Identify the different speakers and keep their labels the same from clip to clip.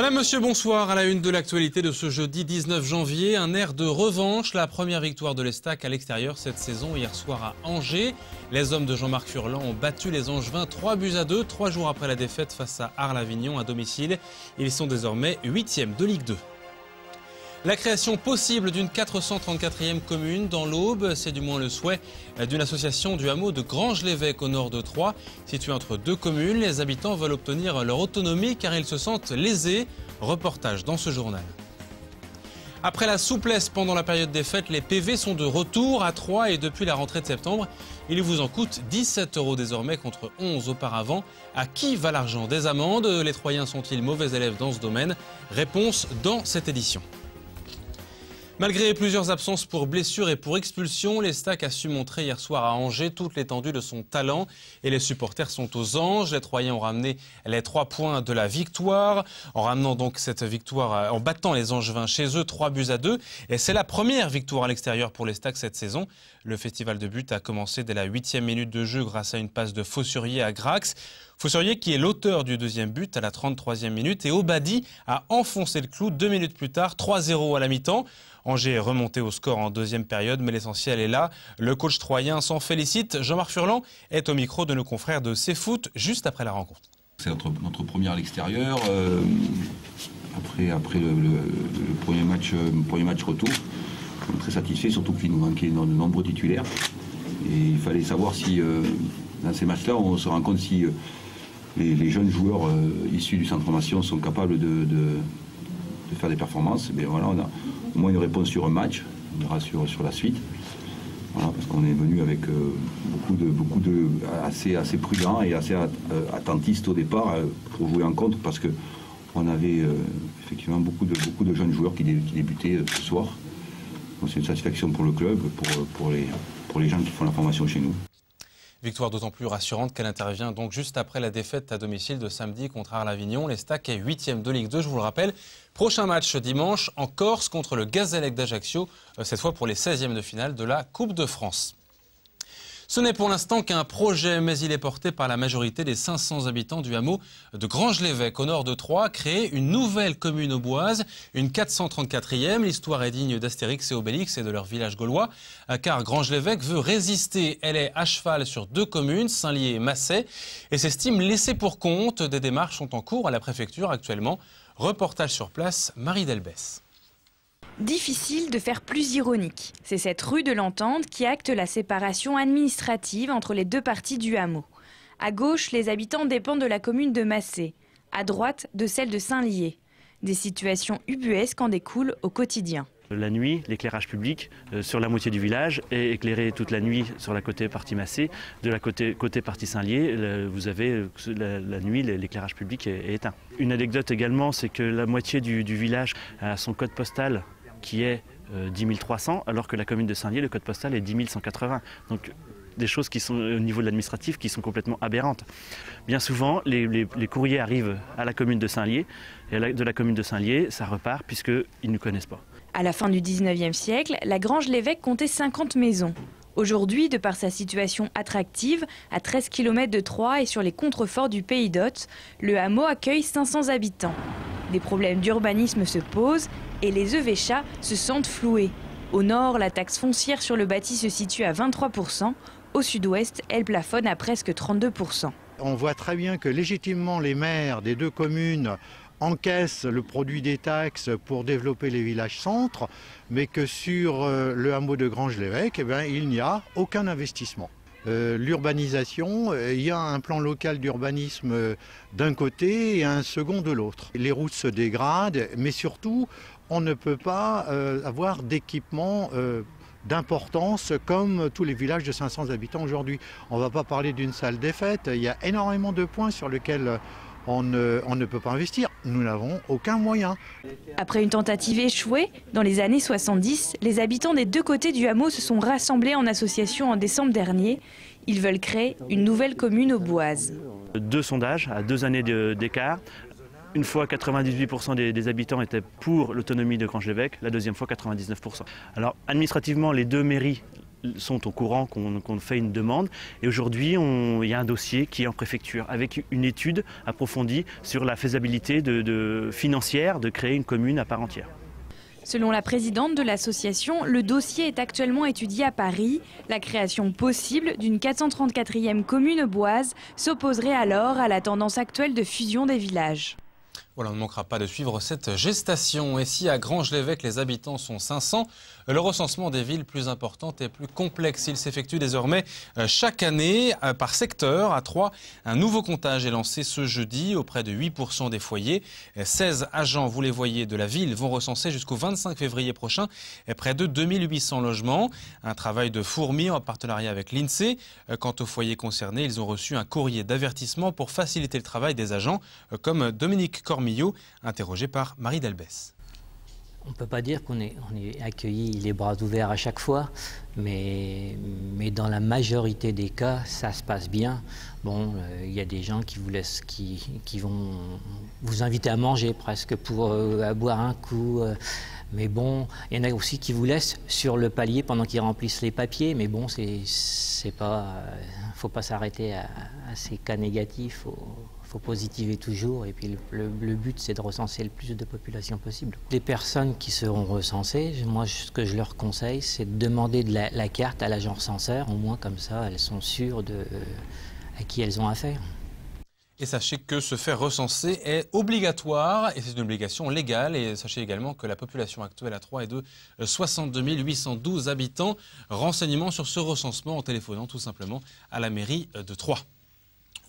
Speaker 1: Madame, monsieur, bonsoir. À la une de l'actualité de ce jeudi 19 janvier, un air de revanche. La première victoire de l'Estac à l'extérieur cette saison hier soir à Angers. Les hommes de Jean-Marc Furlan ont battu les Angevins 3-2, 3 jours après la défaite face à Arles-Avignon à domicile. Ils sont désormais 8e de Ligue 2. La création possible d'une 434e commune dans l'Aube, c'est du moins le souhait d'une association du hameau de Granges-l'Évêque au nord de Troyes. Située entre deux communes, les habitants veulent obtenir leur autonomie car ils se sentent lésés. Reportage dans ce journal. Après la souplesse pendant la période des fêtes, les PV sont de retour à Troyes et depuis la rentrée de septembre, il vous en coûte 17 € désormais contre 11 auparavant. À qui va l'argent des amendes? Les Troyens sont-ils mauvais élèves dans ce domaine? Réponse dans cette édition. Malgré plusieurs absences pour blessures et pour expulsion, l'Estac a su montrer hier soir à Angers toute l'étendue de son talent et les supporters sont aux anges. Les Troyens ont ramené les 3 points de la victoire en ramenant donc cette victoire, en battant les Angevins chez eux 3-2. Et c'est la première victoire à l'extérieur pour l'Estac cette saison. Le festival de but a commencé dès la 8e minute de jeu grâce à une passe de Fossurier à Grax. Fossurier qui est l'auteur du deuxième but à la 33e minute et Obadi a enfoncé le clou 2 minutes plus tard, 3-0 à la mi-temps. Angers est remonté au score en deuxième période, mais l'essentiel est là. Le coach troyen s'en félicite. Jean-Marc Furlan est au micro de nos confrères de CFoot juste après la rencontre.
Speaker 2: C'est notre première à l'extérieur. Après le premier match retour, on est très satisfait, surtout qu'il nous manquait de nombreux titulaires. Et il fallait savoir si, dans ces matchs-là, on se rend compte si les jeunes joueurs issus du centre de formation sont capables de faire des performances. Mais voilà, on a au moins une réponse sur un match, on verra sur la suite. Voilà, parce qu'on est venu avec beaucoup de assez prudent et assez attentiste au départ pour jouer en contre, parce qu'on avait effectivement beaucoup de jeunes joueurs qui débutaient ce soir. Donc c'est une satisfaction pour le club, pour les gens qui font la formation chez nous.
Speaker 1: Victoire d'autant plus rassurante qu'elle intervient donc juste après la défaite à domicile de samedi contre Arles-Avignon. L'Estac est 8e de Ligue 2, je vous le rappelle. Prochain match dimanche en Corse contre le Gazélec d'Ajaccio, cette fois pour les 16e de finale de la Coupe de France. Ce n'est pour l'instant qu'un projet, mais il est porté par la majorité des 500 habitants du hameau de Granges-l'Évêque, au nord de Troyes, créer une nouvelle commune auboise, une 434e. L'histoire est digne d'Astérix et Obélix et de leur village gaulois, car Granges-l'Évêque veut résister. Elle est à cheval sur 2 communes, Saint-Lié et Massay, et s'estime laissée pour compte. Des démarches sont en cours à la préfecture actuellement. Reportage sur place, Marie Delbès.
Speaker 3: Difficile de faire plus ironique. C'est cette rue de l'Entente qui acte la séparation administrative entre les deux parties du hameau. À gauche, les habitants dépendent de la commune de Massay. À droite, de celle de Saint-Lié. Des situations ubuesques en découlent au quotidien.
Speaker 4: La nuit, l'éclairage public sur la moitié du village est éclairé toute la nuit sur la côté partie Massay. De la côté partie Saint-Lié, vous avez la nuit, l'éclairage public est éteint. Une anecdote également, c'est que la moitié du village a son code postal qui est 10 300, alors que la commune de Saint-Lié, le code postal est 10 180. Donc des choses qui sont au niveau de l'administratif qui sont complètement aberrantes. Bien souvent, les courriers arrivent à la commune de Saint-Lié, et de la commune de Saint-Lié, ça repart puisqu'ils ne connaissent pas.
Speaker 3: À la fin du 19e siècle, la Granges-l'Évêque comptait 50 maisons. Aujourd'hui, de par sa situation attractive, à 13 km de Troyes et sur les contreforts du Pays d'Hôte, le hameau accueille 500 habitants. Des problèmes d'urbanisme se posent et les évêchats se sentent floués. Au nord, la taxe foncière sur le bâti se situe à 23%. Au sud-ouest, elle plafonne à presque 32%.
Speaker 5: On voit très bien que légitimement les maires des 2 communes encaissent le produit des taxes pour développer les villages-centres, mais que sur le hameau de Granges-l'Évêque, il n'y a aucun investissement. L'urbanisation, il y a un plan local d'urbanisme d'un côté et un second de l'autre. Les routes se dégradent, mais surtout, on ne peut pas avoir d'équipement d'importance comme tous les villages de 500 habitants aujourd'hui. On ne va pas parler d'une salle des fêtes, il y a énormément de points sur lesquels on ne peut pas investir. Nous n'avons aucun moyen.
Speaker 3: Après une tentative échouée, dans les années 70, les habitants des 2 côtés du hameau se sont rassemblés en association en décembre dernier. Ils veulent créer une nouvelle commune auboise.
Speaker 4: 2 sondages à 2 années d'écart. Une fois, 98% des habitants étaient pour l'autonomie de Granges-l'Évêque, la deuxième fois, 99%. Alors, administrativement, les 2 mairies sont au courant qu'on fait une demande. Et aujourd'hui, il y a un dossier qui est en préfecture avec une étude approfondie sur la faisabilité financière de créer une commune à part entière.
Speaker 3: Selon la présidente de l'association, le dossier est actuellement étudié à Paris. La création possible d'une 434e commune boise s'opposerait alors à la tendance actuelle de fusion des villages.
Speaker 1: Voilà, on ne manquera pas de suivre cette gestation. Et si à Granges-l'Évêque, les habitants sont 500, le recensement des villes plus importantes est plus complexe. Il s'effectue désormais chaque année par secteur. À Troyes, un nouveau comptage est lancé ce jeudi auprès de 8% des foyers. 16 agents, vous les voyez, de la ville vont recenser jusqu'au 25 février prochain près de 2800 logements. Un travail de fourmi en partenariat avec l'INSEE. Quant aux foyers concernés, ils ont reçu un courrier d'avertissement pour faciliter le travail des agents, comme Dominique Cormillot, interrogé par Marie Delbès.
Speaker 6: On ne peut pas dire qu'on est accueilli les bras ouverts à chaque fois, mais dans la majorité des cas, ça se passe bien. Bon, il y a des gens qui vous laissent, qui vont vous inviter à manger presque pour à boire un coup. Mais bon, il y en a aussi qui vous laissent sur le palier pendant qu'ils remplissent les papiers. Mais bon, c'est pas, faut pas s'arrêter à ces cas négatifs. Faut positiver toujours, et puis le but c'est de recenser le plus de population possible. Les personnes qui seront recensées, moi ce que je leur conseille c'est de demander de la carte à l'agent recenseur, au moins comme ça elles sont sûres à qui elles ont affaire.
Speaker 1: Et sachez que se faire recenser est obligatoire et c'est une obligation légale. Et sachez également que la population actuelle à Troyes est de 62 812 habitants. Renseignements sur ce recensement en téléphonant tout simplement à la mairie de Troyes.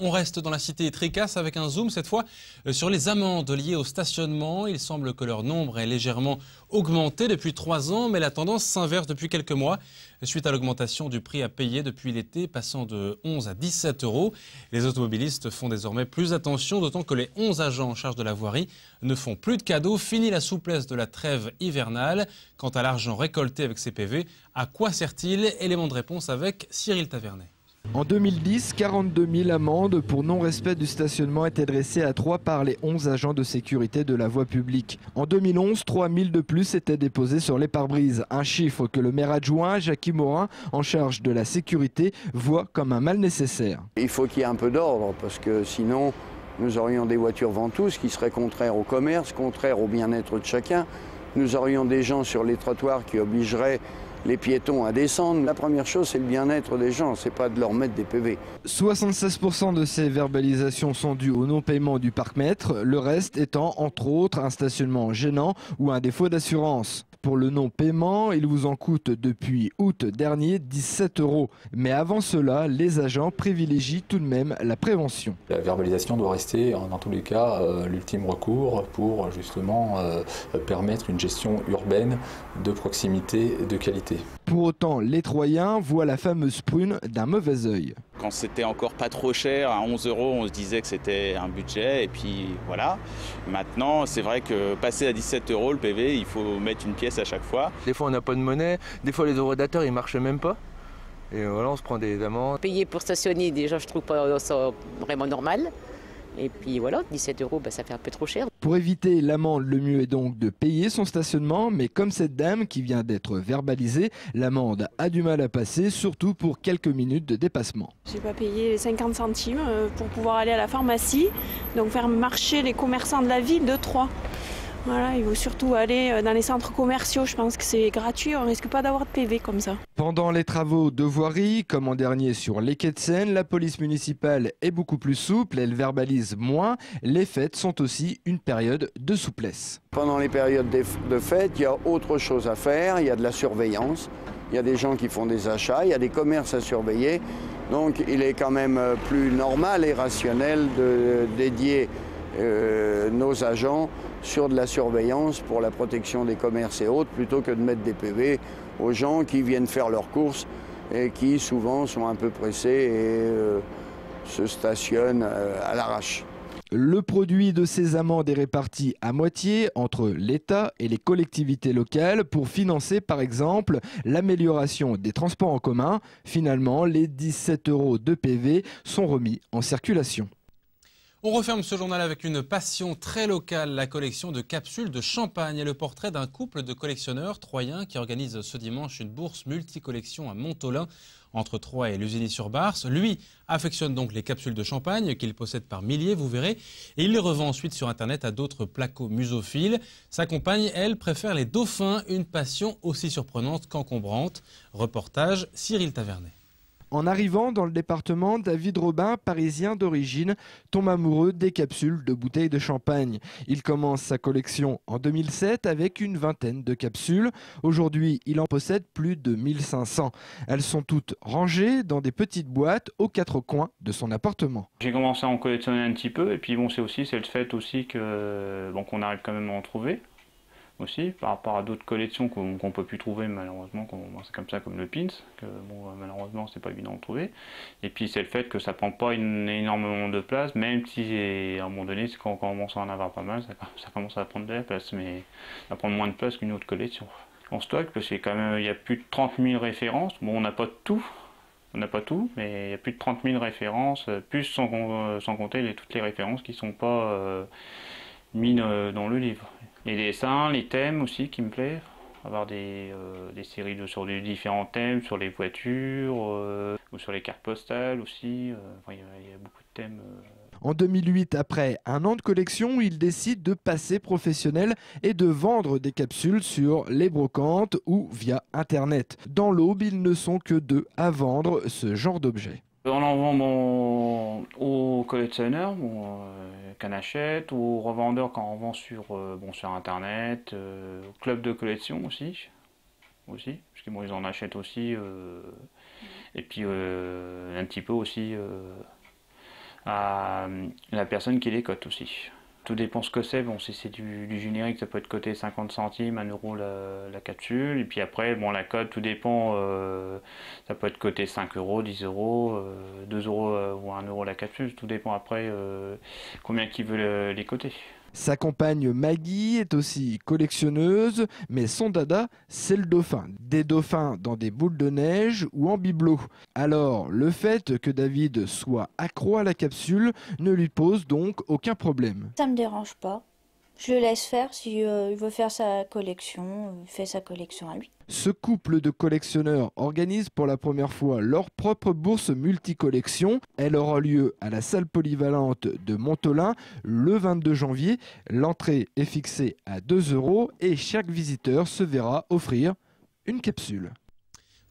Speaker 1: On reste dans la cité Tricas avec un zoom cette fois sur les amendes liées au stationnement. Il semble que leur nombre ait légèrement augmenté depuis 3 ans, mais la tendance s'inverse depuis quelques mois suite à l'augmentation du prix à payer depuis l'été, passant de 11 à 17 €. Les automobilistes font désormais plus attention, d'autant que les 11 agents en charge de la voirie ne font plus de cadeaux. Fini la souplesse de la trêve hivernale. Quant à l'argent récolté avec ces PV, à quoi sert-il? Élément de réponse avec Cyril Tavernet.
Speaker 7: En 2010, 42 000 amendes pour non-respect du stationnement étaient dressées à Troyes par les 11 agents de sécurité de la voie publique. En 2011, 3 000 de plus étaient déposés sur les pare-brises. Un chiffre que le maire adjoint, Jackie Morin, en charge de la sécurité, voit comme un mal nécessaire.
Speaker 8: Il faut qu'il y ait un peu d'ordre parce que sinon nous aurions des voitures ventouses qui seraient contraires au commerce, contraires au bien-être de chacun. Nous aurions des gens sur les trottoirs qui obligeraient les piétons à descendre. La première chose, c'est le bien-être des gens, c'est pas de leur mettre des PV.
Speaker 7: 76% de ces verbalisations sont dues au non-paiement du parc-mètre, le reste étant entre autres un stationnement gênant ou un défaut d'assurance. Pour le non-paiement, il vous en coûte depuis août dernier 17 €. Mais avant cela, les agents privilégient tout de même la prévention.
Speaker 9: La verbalisation doit rester, dans tous les cas, l'ultime recours pour justement permettre une gestion urbaine de proximité et de qualité.
Speaker 7: Pour autant, les Troyens voient la fameuse prune d'un mauvais œil.
Speaker 10: Quand c'était encore pas trop cher, à 11 €, on se disait que c'était un budget et puis voilà. Maintenant, c'est vrai que passer à 17 € le PV, il faut mettre une pièce à chaque fois.
Speaker 11: Des fois on n'a pas de monnaie, des fois les eurodateurs ils marchent même pas. Et voilà, on se prend des amendes.
Speaker 12: Payer pour stationner, déjà je trouve pas ça vraiment normal. Et puis voilà, 17 €, ça fait un peu trop cher.
Speaker 7: Pour éviter l'amende, le mieux est donc de payer son stationnement, mais comme cette dame qui vient d'être verbalisée, l'amende a du mal à passer, surtout pour quelques minutes de dépassement.
Speaker 13: J'ai pas payé les 50 centimes pour pouvoir aller à la pharmacie, donc faire marcher les commerçants de la ville de Troyes. Voilà, il faut surtout aller dans les centres commerciaux, je pense que c'est gratuit, on risque pas d'avoir de PV comme ça.
Speaker 7: Pendant les travaux de voirie, comme en dernier sur les quais de Seine, la police municipale est beaucoup plus souple, elle verbalise moins. Les fêtes sont aussi une période de souplesse.
Speaker 8: Pendant les périodes de fêtes, il y a autre chose à faire, il y a de la surveillance, il y a des gens qui font des achats, il y a des commerces à surveiller. Donc il est quand même plus normal et rationnel de dédier nos agents sur de la surveillance pour la protection des commerces et autres, plutôt que de mettre des PV aux gens qui viennent faire leurs courses et qui souvent sont un peu pressés et se stationnent à l'arrache.
Speaker 7: Le produit de ces amendes est réparti à moitié entre l'État et les collectivités locales pour financer par exemple l'amélioration des transports en commun. Finalement, les 17 € de PV sont remis en circulation.
Speaker 1: On referme ce journal avec une passion très locale, la collection de capsules de champagne et le portrait d'un couple de collectionneurs troyens qui organise ce dimanche une bourse multicollection à Montholin, entre Troyes et Lusigny-sur-Barse. Lui affectionne donc les capsules de champagne qu'il possède par milliers, vous verrez, et il les revend ensuite sur Internet à d'autres placo-musophiles. Sa compagne, elle, préfère les dauphins, une passion aussi surprenante qu'encombrante. Reportage Cyril Tavernet.
Speaker 7: En arrivant dans le département, David Robin, parisien d'origine, tombe amoureux des capsules de bouteilles de champagne. Il commence sa collection en 2007 avec une vingtaine de capsules. Aujourd'hui, il en possède plus de 1500. Elles sont toutes rangées dans des petites boîtes aux quatre coins de son appartement.
Speaker 14: J'ai commencé à en collectionner un petit peu et puis bon, c'est le fait aussi que qu'on arrive quand même à en trouver. Aussi, par rapport à d'autres collections qu'on ne peut plus trouver malheureusement, c'est comme ça comme le pins, que bon, malheureusement c'est pas évident de trouver. Et puis c'est le fait que ça prend pas énormément de place, même si à un moment donné, quand on commence à en avoir pas mal, ça commence à prendre de la place, mais ça prend moins de place qu'une autre collection. En stock, parce qu'il y a plus de 30 000 références, bon on n'a pas tout. On n'a pas tout, mais il y a plus de 30 000 références, plus sans compter toutes les références qui ne sont pas mises dans le livre. Les dessins, les thèmes aussi qui me plaisent, avoir des séries sur les différents thèmes, sur les voitures, ou sur les cartes postales aussi, il y a beaucoup de thèmes.
Speaker 7: En 2008, après un an de collection, il décide de passer professionnel et de vendre des capsules sur les brocantes ou via Internet. Dans l'Aube, ils ne sont que 2 à vendre ce genre d'objets.
Speaker 14: On en vend aux collectionneurs qu'on achète, aux revendeurs quand on vend sur Internet, au club de collection aussi parce que ils en achètent aussi, et puis un petit peu aussi à la personne qui les cote aussi. Tout dépend ce que c'est. Bon, si c'est du générique, ça peut être coté 50 centimes, 1 euro la capsule. Et puis après, bon, la cote, tout dépend. Ça peut être coté 5 euros, 10 euros, 2 euros ou 1 euro la capsule. Tout dépend après combien qui veut les coter.
Speaker 7: Sa compagne Maggie est aussi collectionneuse, mais son dada, c'est le dauphin. Des dauphins dans des boules de neige ou en bibelot. Alors, le fait que David soit accro à la capsule ne lui pose donc aucun problème.
Speaker 15: Ça me dérange pas. Je le laisse faire. Si il veut faire sa collection, il fait sa collection à lui.
Speaker 7: Ce couple de collectionneurs organise pour la première fois leur propre bourse multicollection. Elle aura lieu à la salle polyvalente de Montholin le 22 janvier. L'entrée est fixée à 2 € et chaque visiteur se verra offrir une capsule.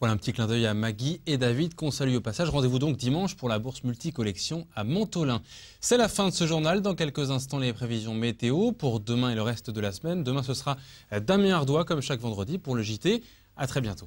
Speaker 1: Voilà un petit clin d'œil à Maggie et David qu'on salue au passage. Rendez-vous donc dimanche pour la bourse multicollection à Montholin. C'est la fin de ce journal. Dans quelques instants, les prévisions météo pour demain et le reste de la semaine. Demain, ce sera Damien Ardois comme chaque vendredi pour le JT. À très bientôt.